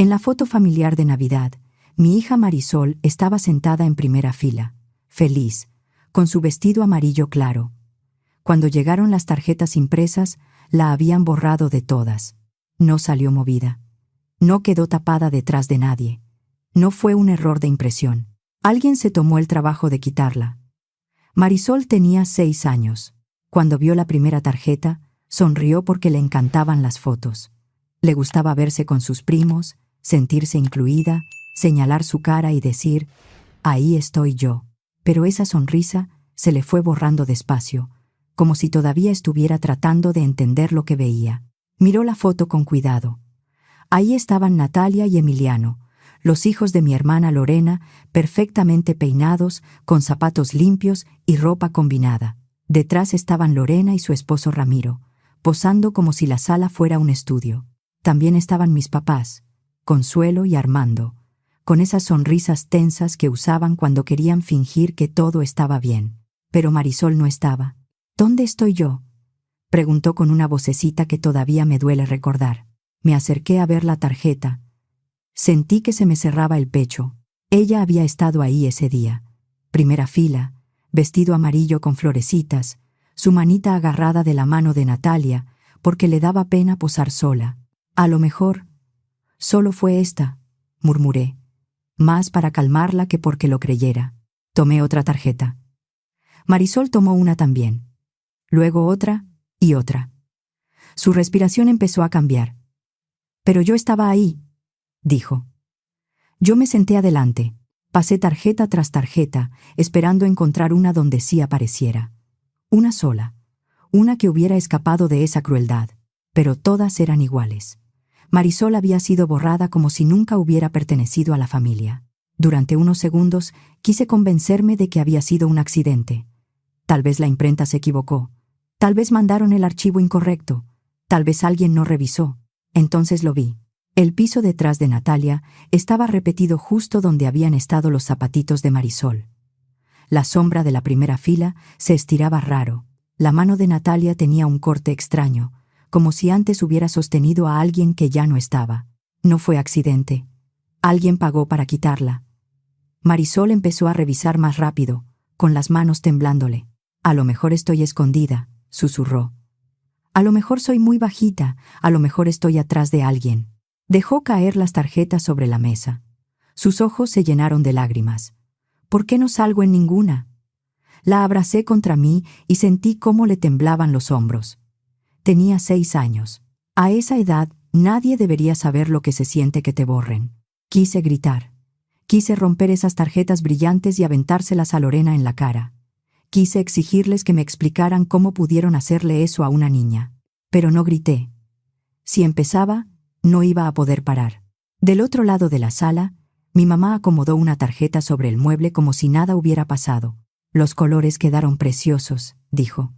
En la foto familiar de Navidad, mi hija Marisol estaba sentada en primera fila, feliz, con su vestido amarillo claro. Cuando llegaron las tarjetas impresas, la habían borrado de todas. No salió movida. No quedó tapada detrás de nadie. No fue un error de impresión. Alguien se tomó el trabajo de quitarla. Marisol tenía 6 años. Cuando vio la primera tarjeta, sonrió porque le encantaban las fotos. Le gustaba verse con sus primos, sentirse incluida, señalar su cara y decir, «Ahí estoy yo». Pero esa sonrisa se le fue borrando despacio, como si todavía estuviera tratando de entender lo que veía. Miró la foto con cuidado. Ahí estaban Natalia y Emiliano, los hijos de mi hermana Lorena, perfectamente peinados, con zapatos limpios y ropa combinada. Detrás estaban Lorena y su esposo Ramiro, posando como si la sala fuera un estudio. También estaban mis papás, Consuelo y Armando, con esas sonrisas tensas que usaban cuando querían fingir que todo estaba bien. Pero Marisol no estaba. «¿Dónde estoy yo?», preguntó con una vocecita que todavía me duele recordar. Me acerqué a ver la tarjeta. Sentí que se me cerraba el pecho. Ella había estado ahí ese día. Primera fila, vestido amarillo con florecitas, su manita agarrada de la mano de Natalia, porque le daba pena posar sola. «A lo mejor solo fue esta», murmuré, más para calmarla que porque lo creyera. Tomé otra tarjeta. Marisol tomó una también. Luego otra y otra. Su respiración empezó a cambiar. «Pero yo estaba ahí», dijo. Yo me senté adelante. Pasé tarjeta tras tarjeta, esperando encontrar una donde sí apareciera. Una sola. Una que hubiera escapado de esa crueldad. Pero todas eran iguales. Marisol había sido borrada como si nunca hubiera pertenecido a la familia. Durante unos segundos quise convencerme de que había sido un accidente. Tal vez la imprenta se equivocó. Tal vez mandaron el archivo incorrecto. Tal vez alguien no revisó. Entonces lo vi. El piso detrás de Natalia estaba repetido justo donde habían estado los zapatitos de Marisol. La sombra de la primera fila se estiraba raro. La mano de Natalia tenía un corte extraño, como si antes hubiera sostenido a alguien que ya no estaba. No fue accidente. Alguien pagó para quitarla. Marisol empezó a revisar más rápido, con las manos temblándole. «A lo mejor estoy escondida», susurró. «A lo mejor soy muy bajita, a lo mejor estoy atrás de alguien». Dejó caer las tarjetas sobre la mesa. Sus ojos se llenaron de lágrimas. «¿Por qué no salgo en ninguna?». La abracé contra mí y sentí cómo le temblaban los hombros. Tenía 6 años. A esa edad, nadie debería saber lo que se siente que te borren. Quise gritar. Quise romper esas tarjetas brillantes y aventárselas a Lorena en la cara. Quise exigirles que me explicaran cómo pudieron hacerle eso a una niña. Pero no grité. Si empezaba, no iba a poder parar. Del otro lado de la sala, mi mamá acomodó una tarjeta sobre el mueble como si nada hubiera pasado. «Los colores quedaron preciosos», dijo.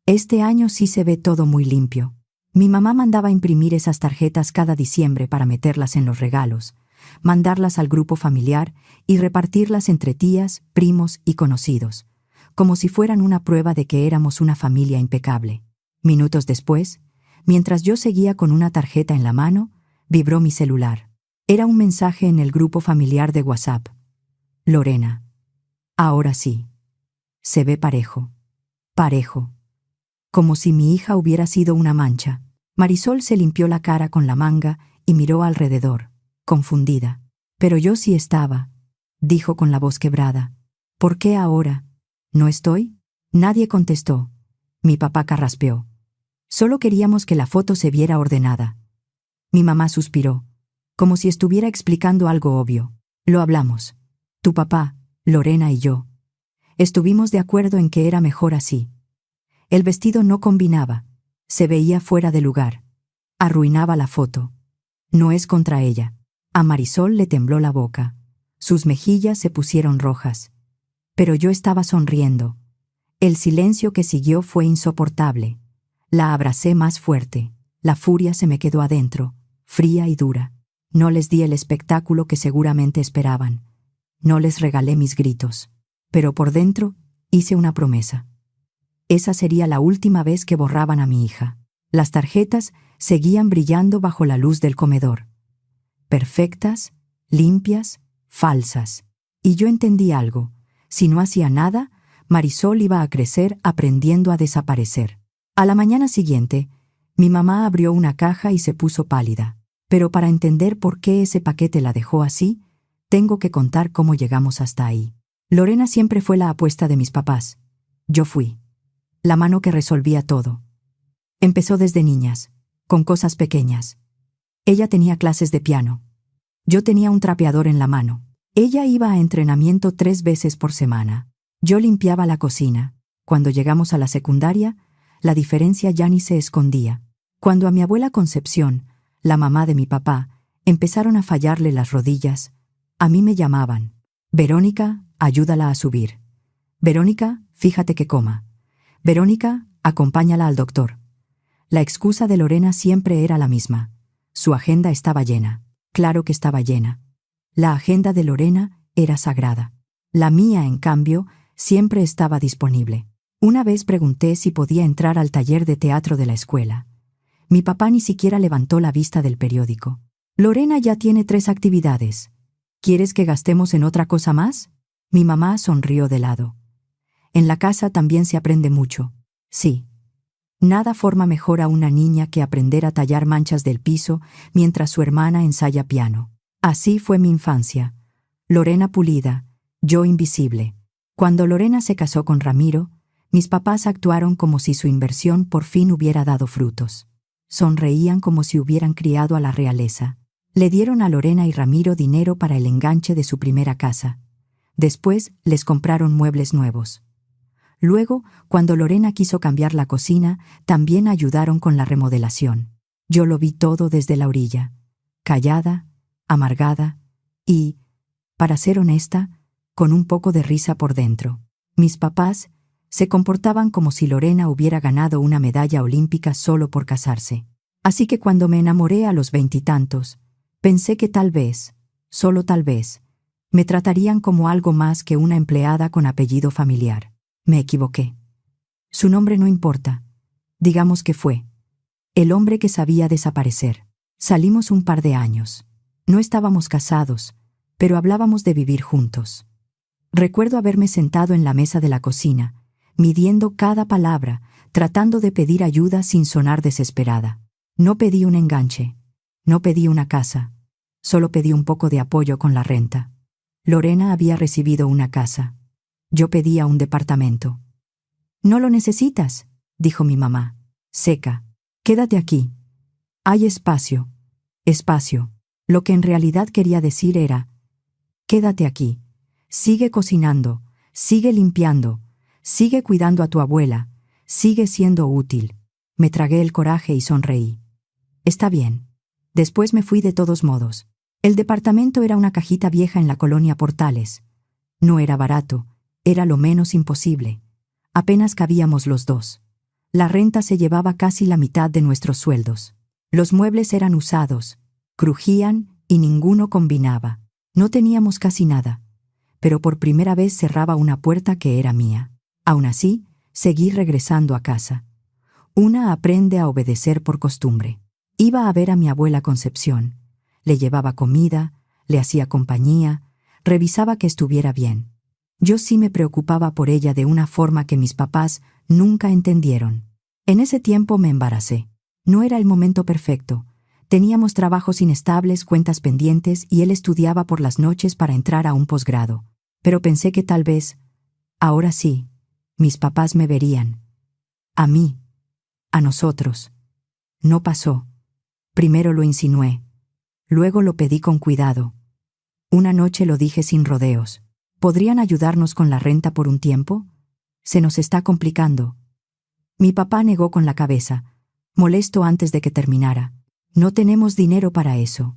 «Este año sí se ve todo muy limpio». Mi mamá mandaba imprimir esas tarjetas cada diciembre para meterlas en los regalos, mandarlas al grupo familiar y repartirlas entre tías, primos y conocidos, como si fueran una prueba de que éramos una familia impecable. Minutos después, mientras yo seguía con una tarjeta en la mano, vibró mi celular. Era un mensaje en el grupo familiar de WhatsApp. «Lorena. Ahora sí. Se ve parejo. Parejo». Como si mi hija hubiera sido una mancha. Marisol se limpió la cara con la manga y miró alrededor, confundida. «Pero yo sí estaba», dijo con la voz quebrada. «¿Por qué ahora? ¿No estoy?». Nadie contestó. Mi papá carraspeó. «Solo queríamos que la foto se viera ordenada». Mi mamá suspiró, como si estuviera explicando algo obvio. «Lo hablamos. Tu papá, Lorena y yo. Estuvimos de acuerdo en que era mejor así. El vestido no combinaba. Se veía fuera de lugar. Arruinaba la foto. No es contra ella». A Marisol le tembló la boca. Sus mejillas se pusieron rojas. Pero yo estaba sonriendo. El silencio que siguió fue insoportable. La abracé más fuerte. La furia se me quedó adentro, fría y dura. No les di el espectáculo que seguramente esperaban. No les regalé mis gritos. Pero por dentro hice una promesa. Esa sería la última vez que borraban a mi hija. Las tarjetas seguían brillando bajo la luz del comedor. perfectas, limpias, falsas. Y yo entendí algo. Si no hacía nada, Marisol iba a crecer aprendiendo a desaparecer. A la mañana siguiente, mi mamá abrió una caja y se puso pálida. Pero para entender por qué ese paquete la dejó así, tengo que contar cómo llegamos hasta ahí. Lorena siempre fue la apuesta de mis papás. Yo fui la mano que resolvía todo. Empezó desde niñas, con cosas pequeñas. Ella tenía clases de piano. Yo tenía un trapeador en la mano. Ella iba a entrenamiento 3 veces por semana. Yo limpiaba la cocina. Cuando llegamos a la secundaria, la diferencia ya ni se escondía. Cuando a mi abuela Concepción, la mamá de mi papá, empezaron a fallarle las rodillas, a mí me llamaban. Verónica, ayúdala a subir. Verónica, fíjate que coma. Verónica, acompáñala al doctor. La excusa de Lorena siempre era la misma. Su agenda estaba llena. Claro que estaba llena. La agenda de Lorena era sagrada. La mía, en cambio, siempre estaba disponible. Una vez pregunté si podía entrar al taller de teatro de la escuela. Mi papá ni siquiera levantó la vista del periódico. Lorena ya tiene 3 actividades. ¿Quieres que gastemos en otra cosa más? Mi mamá sonrió de lado. En la casa también se aprende mucho. Sí. Nada forma mejor a una niña que aprender a tallar manchas del piso mientras su hermana ensaya piano. Así fue mi infancia. Lorena pulida, yo invisible. Cuando Lorena se casó con Ramiro, mis papás actuaron como si su inversión por fin hubiera dado frutos. Sonreían como si hubieran criado a la realeza. Le dieron a Lorena y Ramiro dinero para el enganche de su primera casa. Después les compraron muebles nuevos. Luego, cuando Lorena quiso cambiar la cocina, también ayudaron con la remodelación. Yo lo vi todo desde la orilla, callada, amargada y, para ser honesta, con un poco de risa por dentro. Mis papás se comportaban como si Lorena hubiera ganado una medalla olímpica solo por casarse. Así que cuando me enamoré a los 20 y tantos, pensé que tal vez, solo tal vez, me tratarían como algo más que una empleada con apellido familiar. Me equivoqué. Su nombre no importa. Digamos que fue el hombre que sabía desaparecer. Salimos un par de años. No estábamos casados, pero hablábamos de vivir juntos. Recuerdo haberme sentado en la mesa de la cocina, midiendo cada palabra, tratando de pedir ayuda sin sonar desesperada. No pedí un enganche, no pedí una casa, solo pedí un poco de apoyo con la renta. Lorena había recibido una casa. Yo pedía un departamento. «No lo necesitas», dijo mi mamá, seca. «Quédate aquí. Hay espacio. Espacio». Lo que en realidad quería decir era, «Quédate aquí. Sigue cocinando, sigue limpiando, sigue cuidando a tu abuela, sigue siendo útil». Me tragué el coraje y sonreí. «Está bien». Después me fui de todos modos. El departamento era una cajita vieja en la colonia Portales. No era barato. Era lo menos imposible. Apenas cabíamos los dos. La renta se llevaba casi la mitad de nuestros sueldos. Los muebles eran usados, crujían y ninguno combinaba. No teníamos casi nada. Pero por primera vez cerraba una puerta que era mía. Aún así, seguí regresando a casa. Una aprende a obedecer por costumbre. Iba a ver a mi abuela Concepción. Le llevaba comida, le hacía compañía, revisaba que estuviera bien. Yo sí me preocupaba por ella de una forma que mis papás nunca entendieron. En ese tiempo me embaracé. No era el momento perfecto. Teníamos trabajos inestables, cuentas pendientes y él estudiaba por las noches para entrar a un posgrado. Pero pensé que tal vez, ahora sí, mis papás me verían. A mí. A nosotros. No pasó. Primero lo insinué. Luego lo pedí con cuidado. Una noche lo dije sin rodeos. ¿Podrían ayudarnos con la renta por un tiempo? Se nos está complicando. Mi papá negó con la cabeza, molesto antes de que terminara. No tenemos dinero para eso.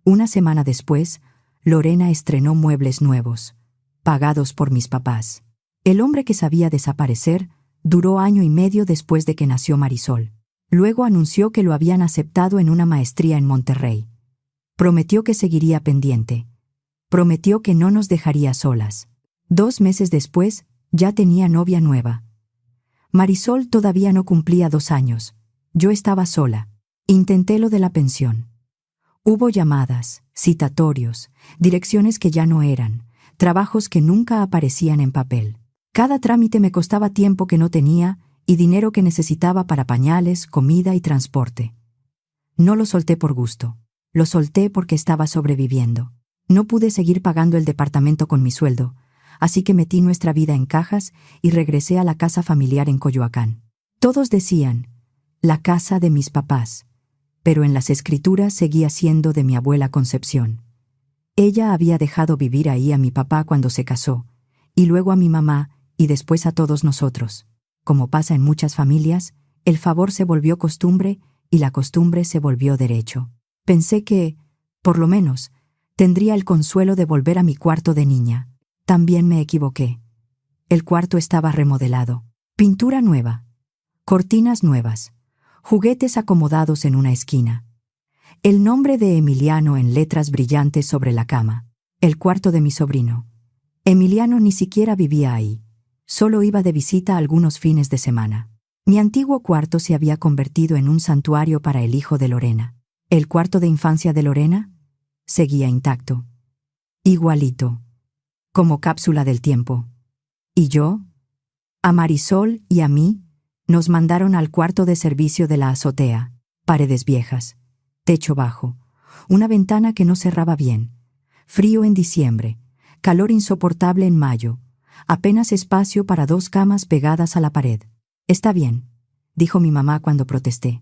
Una semana después, Lorena estrenó muebles nuevos, pagados por mis papás. El hombre que sabía desaparecer duró 1 año y medio después de que nació Marisol. Luego anunció que lo habían aceptado en una maestría en Monterrey. Prometió que seguiría pendiente. Prometió que no nos dejaría solas. 2 meses después, ya tenía novia nueva. Marisol todavía no cumplía 2 años. Yo estaba sola. Intenté lo de la pensión. Hubo llamadas, citatorios, direcciones que ya no eran, trabajos que nunca aparecían en papel. Cada trámite me costaba tiempo que no tenía y dinero que necesitaba para pañales, comida y transporte. No lo solté por gusto. Lo solté porque estaba sobreviviendo. No pude seguir pagando el departamento con mi sueldo, así que metí nuestra vida en cajas y regresé a la casa familiar en Coyoacán. Todos decían, la casa de mis papás, pero en las escrituras seguía siendo de mi abuela Concepción. Ella había dejado vivir ahí a mi papá cuando se casó, y luego a mi mamá y después a todos nosotros. Como pasa en muchas familias, el favor se volvió costumbre y la costumbre se volvió derecho. Pensé que, por lo menos, tendría el consuelo de volver a mi cuarto de niña. También me equivoqué. El cuarto estaba remodelado. Pintura nueva. Cortinas nuevas. Juguetes acomodados en una esquina. El nombre de Emiliano en letras brillantes sobre la cama. El cuarto de mi sobrino. Emiliano ni siquiera vivía ahí. Solo iba de visita algunos fines de semana. Mi antiguo cuarto se había convertido en un santuario para el hijo de Lorena. El cuarto de infancia de Lorena seguía intacto. Igualito. Como cápsula del tiempo. ¿Y yo? A Marisol y a mí nos mandaron al cuarto de servicio de la azotea. Paredes viejas. Techo bajo. Una ventana que no cerraba bien. Frío en diciembre. Calor insoportable en mayo. Apenas espacio para 2 camas pegadas a la pared. Está bien, dijo mi mamá cuando protesté.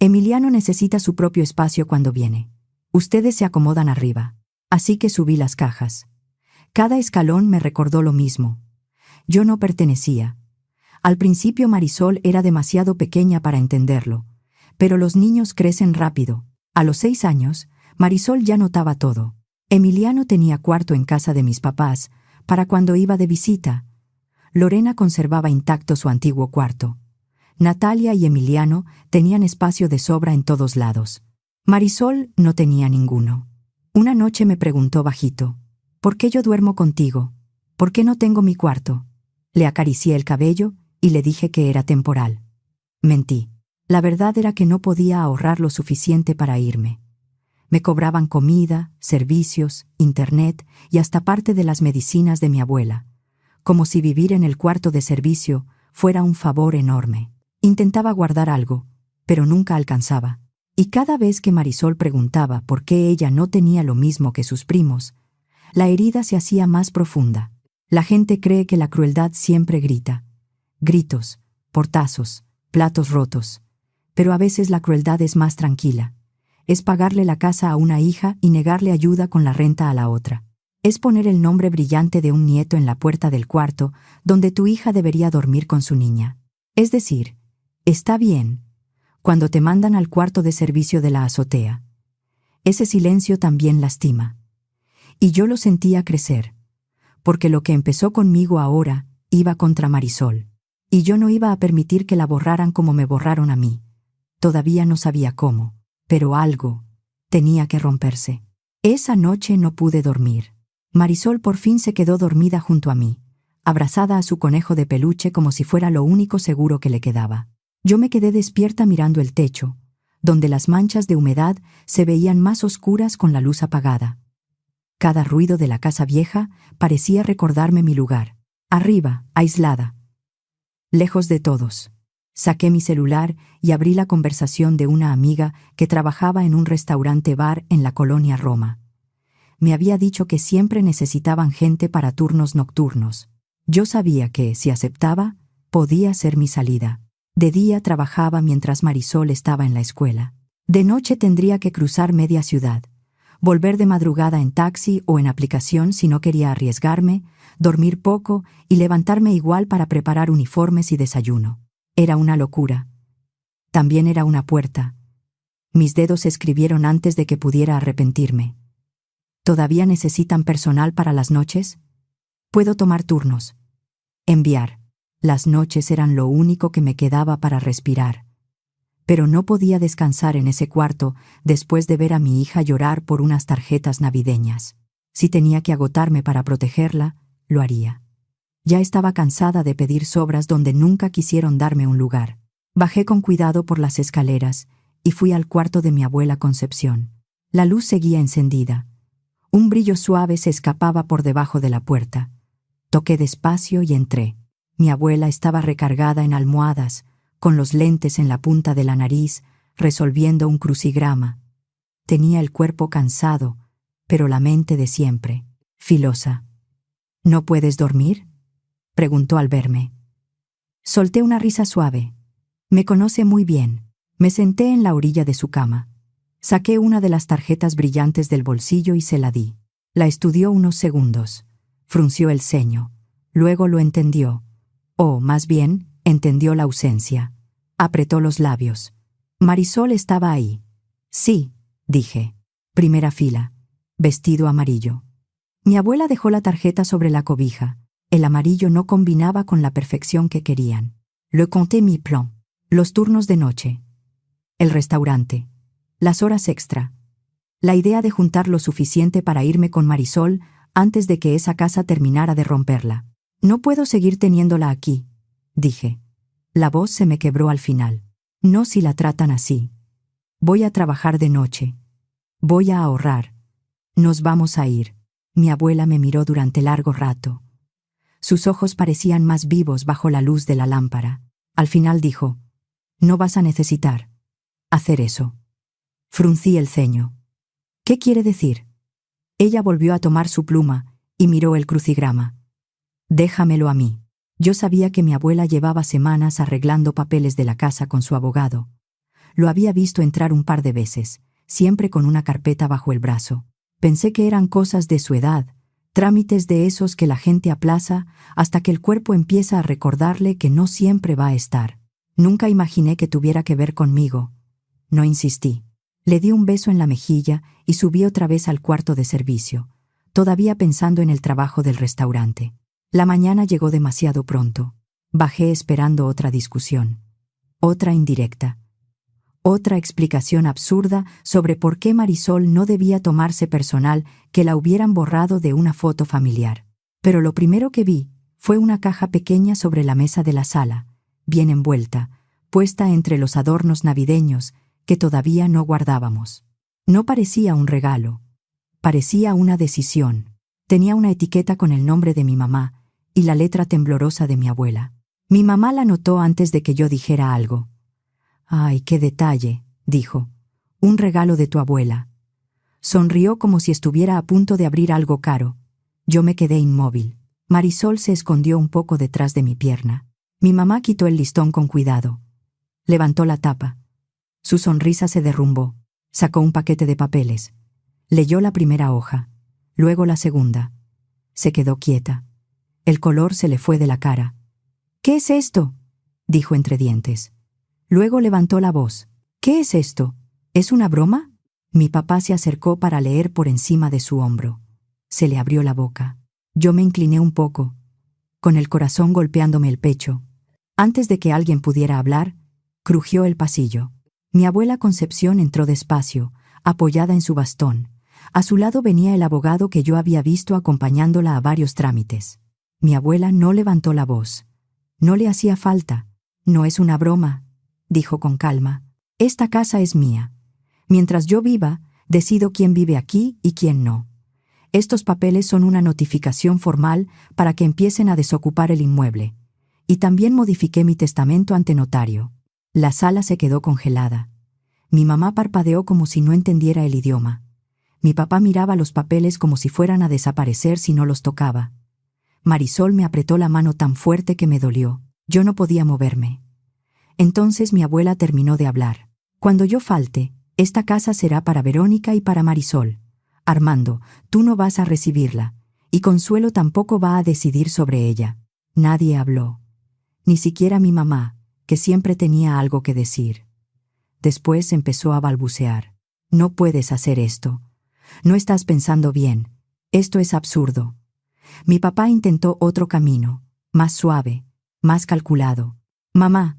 Emiliano necesita su propio espacio cuando viene. Ustedes se acomodan arriba. Así que subí las cajas. Cada escalón me recordó lo mismo. Yo no pertenecía. Al principio Marisol era demasiado pequeña para entenderlo, pero los niños crecen rápido. A los 6 años, Marisol ya notaba todo. Emiliano tenía cuarto en casa de mis papás para cuando iba de visita. Lorena conservaba intacto su antiguo cuarto. Natalia y Emiliano tenían espacio de sobra en todos lados. Marisol no tenía ninguno. Una noche me preguntó bajito, ¿por qué yo duermo contigo? ¿Por qué no tengo mi cuarto? Le acaricié el cabello y le dije que era temporal. Mentí. La verdad era que no podía ahorrar lo suficiente para irme. Me cobraban comida, servicios, internet y hasta parte de las medicinas de mi abuela, como si vivir en el cuarto de servicio fuera un favor enorme. Intentaba guardar algo, pero nunca alcanzaba. Y cada vez que Marisol preguntaba por qué ella no tenía lo mismo que sus primos, la herida se hacía más profunda. La gente cree que la crueldad siempre grita. Gritos, portazos, platos rotos. Pero a veces la crueldad es más tranquila. Es pagarle la casa a una hija y negarle ayuda con la renta a la otra. Es poner el nombre brillante de un nieto en la puerta del cuarto donde tu hija debería dormir con su niña. Es decir, está bien, cuando te mandan al cuarto de servicio de la azotea. Ese silencio también lastima. Y yo lo sentía crecer, porque lo que empezó conmigo ahora iba contra Marisol. Y yo no iba a permitir que la borraran como me borraron a mí. Todavía no sabía cómo, pero algo tenía que romperse. Esa noche no pude dormir. Marisol por fin se quedó dormida junto a mí, abrazada a su conejo de peluche como si fuera lo único seguro que le quedaba. Yo me quedé despierta mirando el techo, donde las manchas de humedad se veían más oscuras con la luz apagada. Cada ruido de la casa vieja parecía recordarme mi lugar. Arriba, aislada. Lejos de todos. Saqué mi celular y abrí la conversación de una amiga que trabajaba en un restaurante-bar en la colonia Roma. Me había dicho que siempre necesitaban gente para turnos nocturnos. Yo sabía que, si aceptaba, podía ser mi salida. De día trabajaba mientras Marisol estaba en la escuela. De noche tendría que cruzar media ciudad, volver de madrugada en taxi o en aplicación si no quería arriesgarme, dormir poco y levantarme igual para preparar uniformes y desayuno. Era una locura. También era una puerta. Mis dedos escribieron antes de que pudiera arrepentirme. ¿Todavía necesitan personal para las noches? Puedo tomar turnos. Enviar. Las noches eran lo único que me quedaba para respirar. Pero no podía descansar en ese cuarto después de ver a mi hija llorar por unas tarjetas navideñas. Si tenía que agotarme para protegerla, lo haría. Ya estaba cansada de pedir sobras donde nunca quisieron darme un lugar. Bajé con cuidado por las escaleras y fui al cuarto de mi abuela Concepción. La luz seguía encendida. Un brillo suave se escapaba por debajo de la puerta. Toqué despacio y entré. Mi abuela estaba recargada en almohadas, con los lentes en la punta de la nariz, resolviendo un crucigrama. Tenía el cuerpo cansado, pero la mente de siempre, filosa. ¿No puedes dormir?, preguntó al verme. Solté una risa suave. Me conoce muy bien. Me senté en la orilla de su cama. Saqué una de las tarjetas brillantes del bolsillo y se la di. La estudió unos segundos. Frunció el ceño. Luego lo entendió. O, más bien, entendió la ausencia. Apretó los labios. Marisol estaba ahí. Sí, dije. Primera fila. Vestido amarillo. Mi abuela dejó la tarjeta sobre la cobija. El amarillo no combinaba con la perfección que querían. Le conté mi plan. Los turnos de noche. El restaurante. Las horas extra. La idea de juntar lo suficiente para irme con Marisol antes de que esa casa terminara de romperla. No puedo seguir teniéndola aquí, dije. La voz se me quebró al final. No si la tratan así. Voy a trabajar de noche. Voy a ahorrar. Nos vamos a ir. Mi abuela me miró durante largo rato. Sus ojos parecían más vivos bajo la luz de la lámpara. Al final dijo, no vas a necesitar hacer eso. Fruncí el ceño. ¿Qué quiere decir? Ella volvió a tomar su pluma y miró el crucigrama. Déjamelo a mí. Yo sabía que mi abuela llevaba semanas arreglando papeles de la casa con su abogado. Lo había visto entrar un par de veces, siempre con una carpeta bajo el brazo. Pensé que eran cosas de su edad, trámites de esos que la gente aplaza hasta que el cuerpo empieza a recordarle que no siempre va a estar. Nunca imaginé que tuviera que ver conmigo. No insistí. Le di un beso en la mejilla y subí otra vez al cuarto de servicio, todavía pensando en el trabajo del restaurante. La mañana llegó demasiado pronto. Bajé esperando otra discusión. Otra indirecta. Otra explicación absurda sobre por qué Marisol no debía tomarse personal que la hubieran borrado de una foto familiar. Pero lo primero que vi fue una caja pequeña sobre la mesa de la sala, bien envuelta, puesta entre los adornos navideños que todavía no guardábamos. No parecía un regalo. Parecía una decisión. Tenía una etiqueta con el nombre de mi mamá y la letra temblorosa de mi abuela. Mi mamá la notó antes de que yo dijera algo. «Ay, qué detalle», dijo. «Un regalo de tu abuela». Sonrió como si estuviera a punto de abrir algo caro. Yo me quedé inmóvil. Marisol se escondió un poco detrás de mi pierna. Mi mamá quitó el listón con cuidado. Levantó la tapa. Su sonrisa se derrumbó. Sacó un paquete de papeles. Leyó la primera hoja, luego la segunda. Se quedó quieta. El color se le fue de la cara. «¿Qué es esto?», dijo entre dientes. Luego levantó la voz. «¿Qué es esto? ¿Es una broma?». Mi papá se acercó para leer por encima de su hombro. Se le abrió la boca. Yo me incliné un poco, con el corazón golpeándome el pecho. Antes de que alguien pudiera hablar, crujió el pasillo. Mi abuela Concepción entró despacio, apoyada en su bastón. A su lado venía el abogado que yo había visto acompañándola a varios trámites. Mi abuela no levantó la voz. No le hacía falta. «No es una broma», dijo con calma. «Esta casa es mía. Mientras yo viva, decido quién vive aquí y quién no. Estos papeles son una notificación formal para que empiecen a desocupar el inmueble. Y también modifiqué mi testamento ante notario». La sala se quedó congelada. Mi mamá parpadeó como si no entendiera el idioma. Mi papá miraba los papeles como si fueran a desaparecer si no los tocaba. Marisol me apretó la mano tan fuerte que me dolió. Yo no podía moverme. Entonces mi abuela terminó de hablar. «Cuando yo falte, esta casa será para Verónica y para Marisol. Armando, tú no vas a recibirla, y Consuelo tampoco va a decidir sobre ella». Nadie habló. Ni siquiera mi mamá, que siempre tenía algo que decir. Después empezó a balbucear. «No puedes hacer esto. No estás pensando bien. Esto es absurdo». Mi papá intentó otro camino, más suave, más calculado. «Mamá,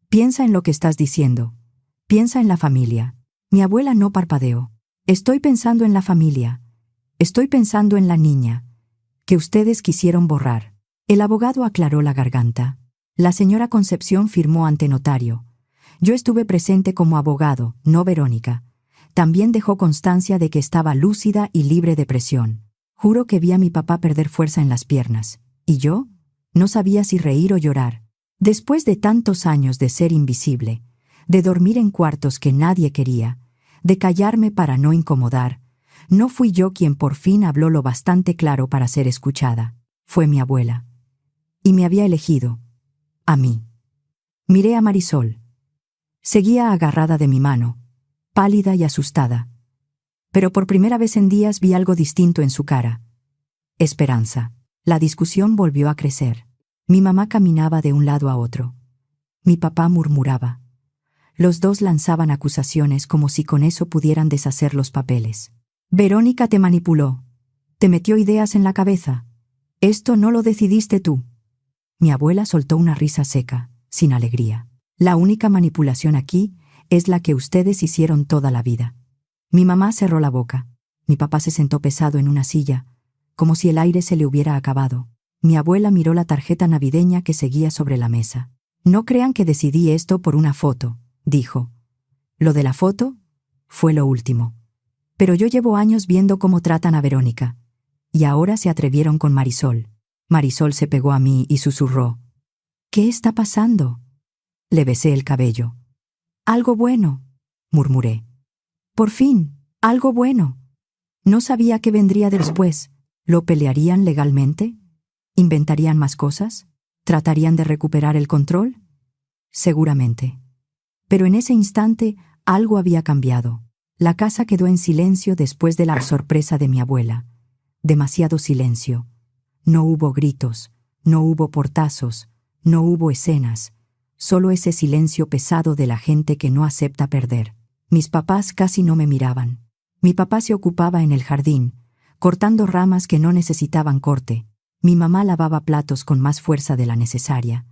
piensa en lo que estás diciendo. Piensa en la familia». Mi abuela no parpadeó. «Estoy pensando en la familia. Estoy pensando en la niña, que ustedes quisieron borrar». El abogado aclaró la garganta. La señora Concepción firmó ante notario. Yo estuve presente como abogado, no Verónica. también dejó constancia de que estaba lúcida y libre de presión. Juro que vi a mi papá perder fuerza en las piernas. ¿Y yo? No sabía si reír o llorar. Después de tantos años de ser invisible, de dormir en cuartos que nadie quería, de callarme para no incomodar, no fui yo quien por fin habló lo bastante claro para ser escuchada. Fue mi abuela. Y me había elegido. A mí. Miré a Marisol. Seguía agarrada de mi mano, pálida y asustada. Pero por primera vez en días vi algo distinto en su cara. Esperanza. La discusión volvió a crecer. Mi mamá caminaba de un lado a otro. Mi papá murmuraba. Los dos lanzaban acusaciones como si con eso pudieran deshacer los papeles. Verónica te manipuló. Te metió ideas en la cabeza. Esto no lo decidiste tú. Mi abuela soltó una risa seca, sin alegría. La única manipulación aquí es la que ustedes hicieron toda la vida. Mi mamá cerró la boca. Mi papá se sentó pesado en una silla, como si el aire se le hubiera acabado. Mi abuela miró la tarjeta navideña que seguía sobre la mesa. No crean que decidí esto por una foto, dijo. Lo de la foto fue lo último. Pero yo llevo años viendo cómo tratan a Verónica. Y ahora se atrevieron con Marisol. Marisol se pegó a mí y susurró. ¿Qué está pasando? Le besé el cabello. Algo bueno, murmuré. Por fin, algo bueno. No sabía qué vendría después. ¿Lo pelearían legalmente? ¿Inventarían más cosas? ¿Tratarían de recuperar el control? Seguramente. Pero en ese instante algo había cambiado. La casa quedó en silencio después de la sorpresa de mi abuela. Demasiado silencio. No hubo gritos, no hubo portazos, no hubo escenas. Solo ese silencio pesado de la gente que no acepta perder. Mis papás casi no me miraban. Mi papá se ocupaba en el jardín, cortando ramas que no necesitaban corte. Mi mamá lavaba platos con más fuerza de la necesaria.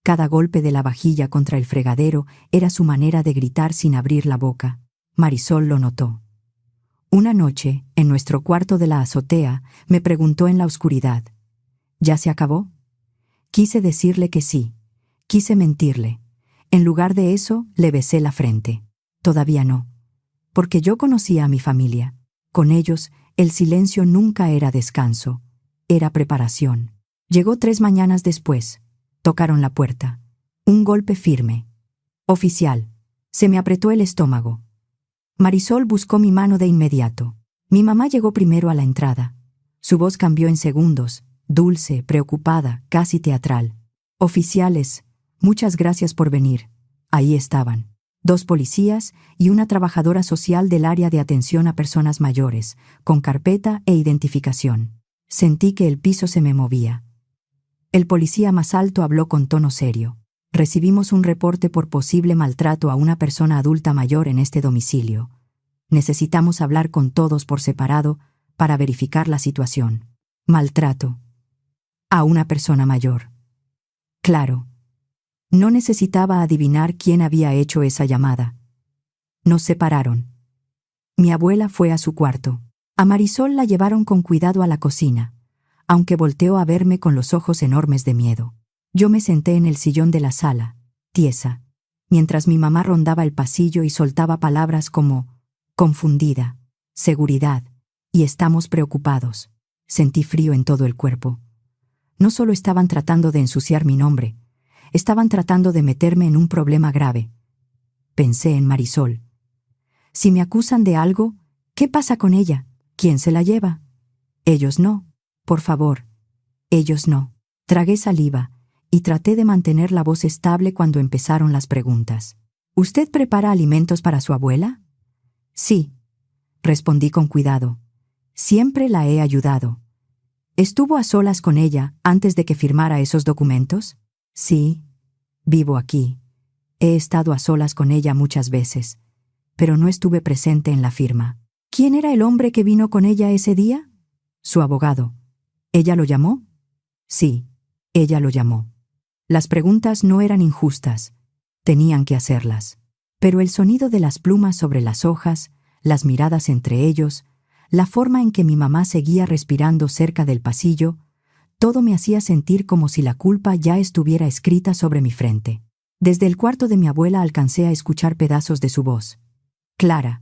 Cada golpe de la vajilla contra el fregadero era su manera de gritar sin abrir la boca. Marisol lo notó. Una noche, en nuestro cuarto de la azotea, me preguntó en la oscuridad. ¿Ya se acabó? Quise decirle que sí. Quise mentirle. En lugar de eso, le besé la frente. Todavía no. Porque yo conocía a mi familia. Con ellos, el silencio nunca era descanso. Era preparación. Llegó 3 mañanas después. Tocaron la puerta. Un golpe firme. Oficial. Se me apretó el estómago. Marisol buscó mi mano de inmediato. Mi mamá llegó primero a la entrada. Su voz cambió en segundos, dulce, preocupada, casi teatral. Oficiales, muchas gracias por venir. Ahí estaban. 2 policías y una trabajadora social del área de atención a personas mayores, con carpeta e identificación. Sentí que el piso se me movía. El policía más alto habló con tono serio. Recibimos un reporte por posible maltrato a una persona adulta mayor en este domicilio. Necesitamos hablar con todos por separado para verificar la situación. Maltrato. A una persona mayor. Claro. No necesitaba adivinar quién había hecho esa llamada. Nos separaron. Mi abuela fue a su cuarto. A Marisol la llevaron con cuidado a la cocina, aunque volteó a verme con los ojos enormes de miedo. Yo me senté en el sillón de la sala, tiesa, mientras mi mamá rondaba el pasillo y soltaba palabras como confundida, seguridad y estamos preocupados. Sentí frío en todo el cuerpo. No solo estaban tratando de ensuciar mi nombre, estaban tratando de meterme en un problema grave. Pensé en Marisol. Si me acusan de algo, ¿qué pasa con ella? ¿Quién se la lleva? Ellos no. Por favor. Ellos no. Tragué saliva y traté de mantener la voz estable cuando empezaron las preguntas. ¿Usted prepara alimentos para su abuela? Sí, respondí con cuidado. Siempre la he ayudado. ¿Estuvo a solas con ella antes de que firmara esos documentos? Sí, vivo aquí. He estado a solas con ella muchas veces, pero no estuve presente en la firma. ¿Quién era el hombre que vino con ella ese día? Su abogado. ¿Ella lo llamó? Sí, ella lo llamó. Las preguntas no eran injustas, tenían que hacerlas. Pero el sonido de las plumas sobre las hojas, las miradas entre ellos, la forma en que mi mamá seguía respirando cerca del pasillo, todo me hacía sentir como si la culpa ya estuviera escrita sobre mi frente. Desde el cuarto de mi abuela alcancé a escuchar pedazos de su voz. Clara,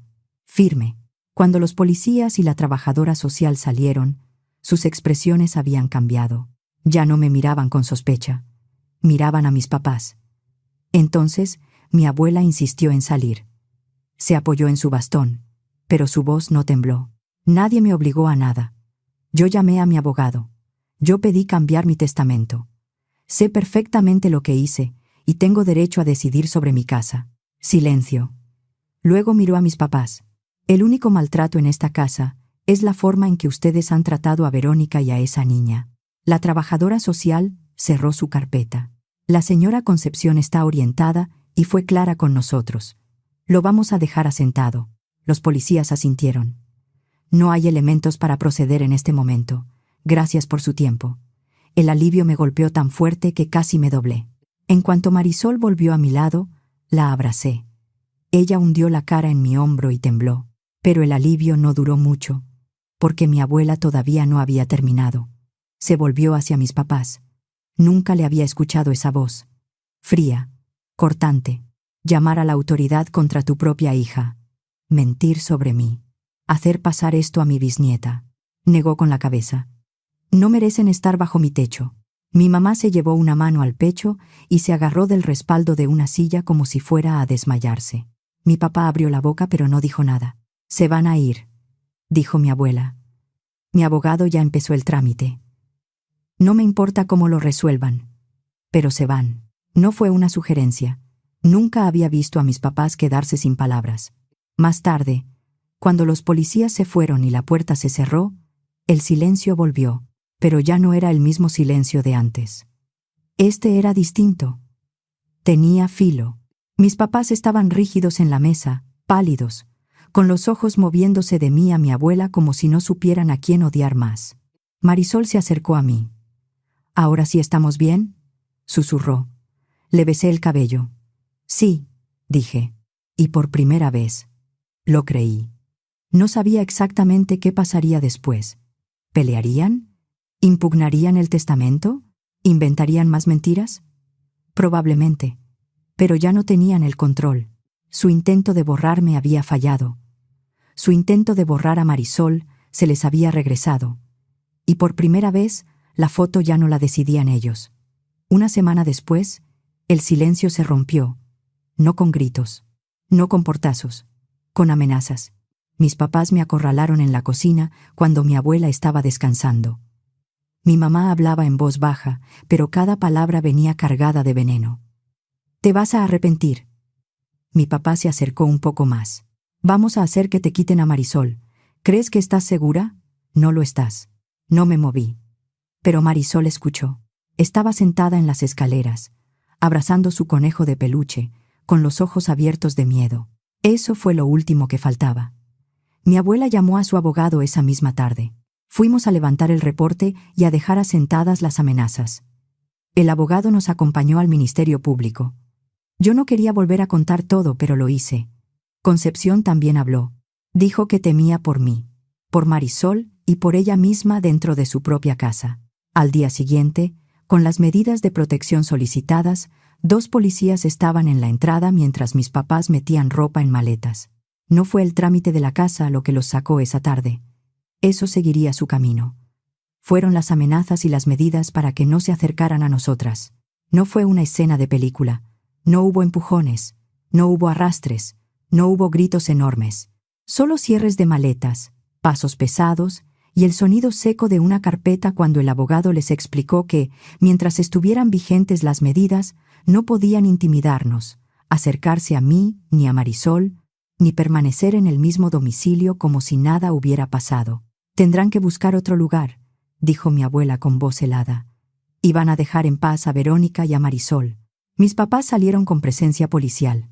firme. Cuando los policías y la trabajadora social salieron, sus expresiones habían cambiado. Ya no me miraban con sospecha. Miraban a mis papás. Entonces, mi abuela insistió en salir. Se apoyó en su bastón, pero su voz no tembló. Nadie me obligó a nada. Yo llamé a mi abogado. Yo pedí cambiar mi testamento. Sé perfectamente lo que hice y tengo derecho a decidir sobre mi casa. Silencio. Luego miró a mis papás. El único maltrato en esta casa es la forma en que ustedes han tratado a Verónica y a esa niña. La trabajadora social cerró su carpeta. La señora Concepción está orientada y fue clara con nosotros. Lo vamos a dejar asentado. Los policías asintieron. No hay elementos para proceder en este momento. Gracias por su tiempo. El alivio me golpeó tan fuerte que casi me doblé. En cuanto Marisol volvió a mi lado, la abracé. Ella hundió la cara en mi hombro y tembló. Pero el alivio no duró mucho, porque mi abuela todavía no había terminado. Se volvió hacia mis papás. Nunca le había escuchado esa voz. Fría, cortante. Llamar a la autoridad contra tu propia hija. Mentir sobre mí. Hacer pasar esto a mi bisnieta. Negó con la cabeza. No merecen estar bajo mi techo. Mi mamá se llevó una mano al pecho y se agarró del respaldo de una silla como si fuera a desmayarse. Mi papá abrió la boca pero no dijo nada. Se van a ir, dijo mi abuela. Mi abogado ya empezó el trámite. No me importa cómo lo resuelvan, pero se van. No fue una sugerencia. Nunca había visto a mis papás quedarse sin palabras. Más tarde, cuando los policías se fueron y la puerta se cerró, el silencio volvió, pero ya no era el mismo silencio de antes. Este era distinto. Tenía filo. Mis papás estaban rígidos en la mesa, pálidos, con los ojos moviéndose de mí a mi abuela como si no supieran a quién odiar más. Marisol se acercó a mí. ¿Ahora sí estamos bien?, susurró. Le besé el cabello. Sí, dije. Y por primera vez. Lo creí. No sabía exactamente qué pasaría después. ¿Pelearían? ¿Impugnarían el testamento? ¿Inventarían más mentiras? Probablemente. Pero ya no tenían el control. Su intento de borrarme había fallado. Su intento de borrar a Marisol se les había regresado. Y por primera vez, la foto ya no la decidían ellos. Una semana después, el silencio se rompió. No con gritos, no con portazos, con amenazas. Mis papás me acorralaron en la cocina cuando mi abuela estaba descansando. Mi mamá hablaba en voz baja, pero cada palabra venía cargada de veneno. «Te vas a arrepentir». Mi papá se acercó un poco más. «Vamos a hacer que te quiten a Marisol. ¿Crees que estás segura? No lo estás». No me moví. Pero Marisol escuchó. Estaba sentada en las escaleras, abrazando su conejo de peluche, con los ojos abiertos de miedo. Eso fue lo último que faltaba. Mi abuela llamó a su abogado esa misma tarde. Fuimos a levantar el reporte y a dejar asentadas las amenazas. El abogado nos acompañó al Ministerio Público. Yo no quería volver a contar todo, pero lo hice. Concepción también habló. Dijo que temía por mí, por Marisol y por ella misma dentro de su propia casa. Al día siguiente, con las medidas de protección solicitadas, 2 policías estaban en la entrada mientras mis papás metían ropa en maletas. No fue el trámite de la casa lo que los sacó esa tarde. Eso seguiría su camino. Fueron las amenazas y las medidas para que no se acercaran a nosotras. No fue una escena de película. No hubo empujones, no hubo arrastres, no hubo gritos enormes. Solo cierres de maletas, pasos pesados y el sonido seco de una carpeta cuando el abogado les explicó que, mientras estuvieran vigentes las medidas, no podían intimidarnos, acercarse a mí ni a Marisol, ni permanecer en el mismo domicilio como si nada hubiera pasado. «Tendrán que buscar otro lugar», dijo mi abuela con voz helada. «Y van a dejar en paz a Verónica y a Marisol». Mis papás salieron con presencia policial.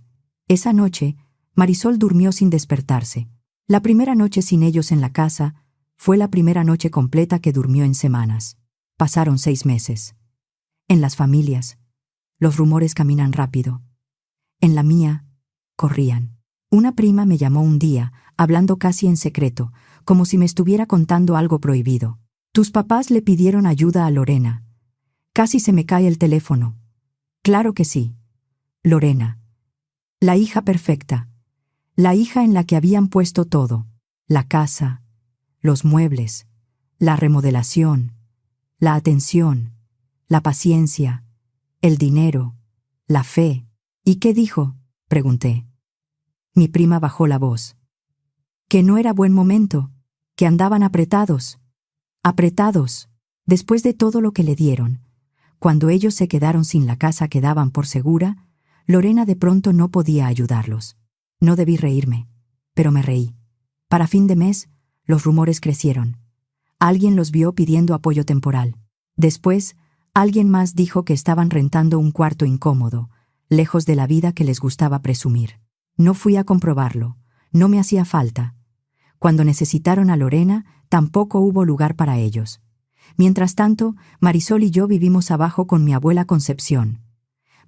Esa noche, Marisol durmió sin despertarse. La primera noche sin ellos en la casa fue la primera noche completa que durmió en semanas. Pasaron 6 meses. En las familias, los rumores caminan rápido. En la mía, corrían. Una prima me llamó un día, hablando casi en secreto, como si me estuviera contando algo prohibido. «Tus papás le pidieron ayuda a Lorena». Casi se me cae el teléfono. «Claro que sí. Lorena. La hija perfecta. La hija en la que habían puesto todo: la casa, los muebles, la remodelación, la atención, la paciencia, el dinero, la fe. ¿Y qué dijo?, pregunté. Mi prima bajó la voz. Que no era buen momento, que andaban apretados. Apretados, después de todo lo que le dieron. Cuando ellos se quedaron sin la casa que daban por segura, Lorena de pronto no podía ayudarlos. No debí reírme, pero me reí. Para fin de mes, los rumores crecieron. Alguien los vio pidiendo apoyo temporal. Después, alguien más dijo que estaban rentando un cuarto incómodo, lejos de la vida que les gustaba presumir. No fui a comprobarlo, no me hacía falta. Cuando necesitaron a Lorena, tampoco hubo lugar para ellos. Mientras tanto, Marisol y yo vivimos abajo con mi abuela Concepción.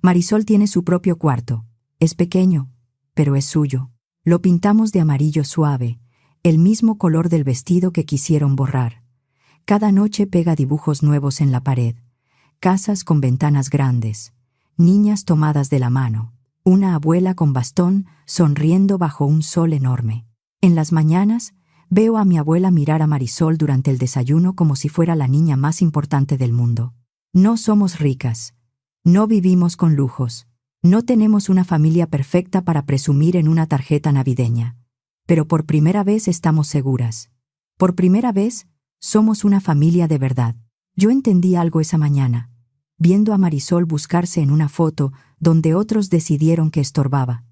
Marisol tiene su propio cuarto. Es pequeño, pero es suyo. Lo pintamos de amarillo suave, el mismo color del vestido que quisieron borrar. Cada noche pega dibujos nuevos en la pared. Casas con ventanas grandes, niñas tomadas de la mano, una abuela con bastón sonriendo bajo un sol enorme. En las mañanas, veo a mi abuela mirar a Marisol durante el desayuno como si fuera la niña más importante del mundo. No somos ricas. No vivimos con lujos. No tenemos una familia perfecta para presumir en una tarjeta navideña. Pero por primera vez estamos seguras. Por primera vez, somos una familia de verdad. Yo entendí algo esa mañana, viendo a Marisol buscarse en una foto donde otros decidieron que estorbaba.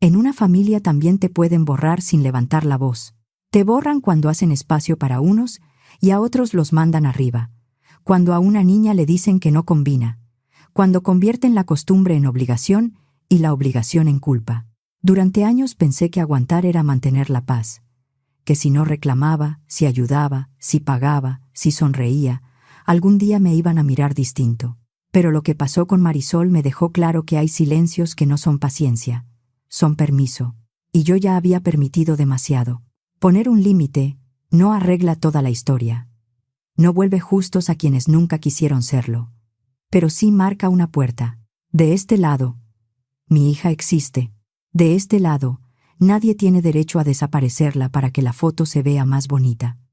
En una familia también te pueden borrar sin levantar la voz. Te borran cuando hacen espacio para unos y a otros los mandan arriba. Cuando a una niña le dicen que no combina. Cuando convierten la costumbre en obligación y la obligación en culpa. Durante años pensé que aguantar era mantener la paz. Que si no reclamaba, si ayudaba, si pagaba, si sonreía, algún día me iban a mirar distinto. Pero lo que pasó con Marisol me dejó claro que hay silencios que no son paciencia, son permiso. Y yo ya había permitido demasiado. Poner un límite no arregla toda la historia. No vuelve justos a quienes nunca quisieron serlo. Pero sí marca una puerta. De este lado, mi hija existe. De este lado, nadie tiene derecho a desaparecerla para que la foto se vea más bonita.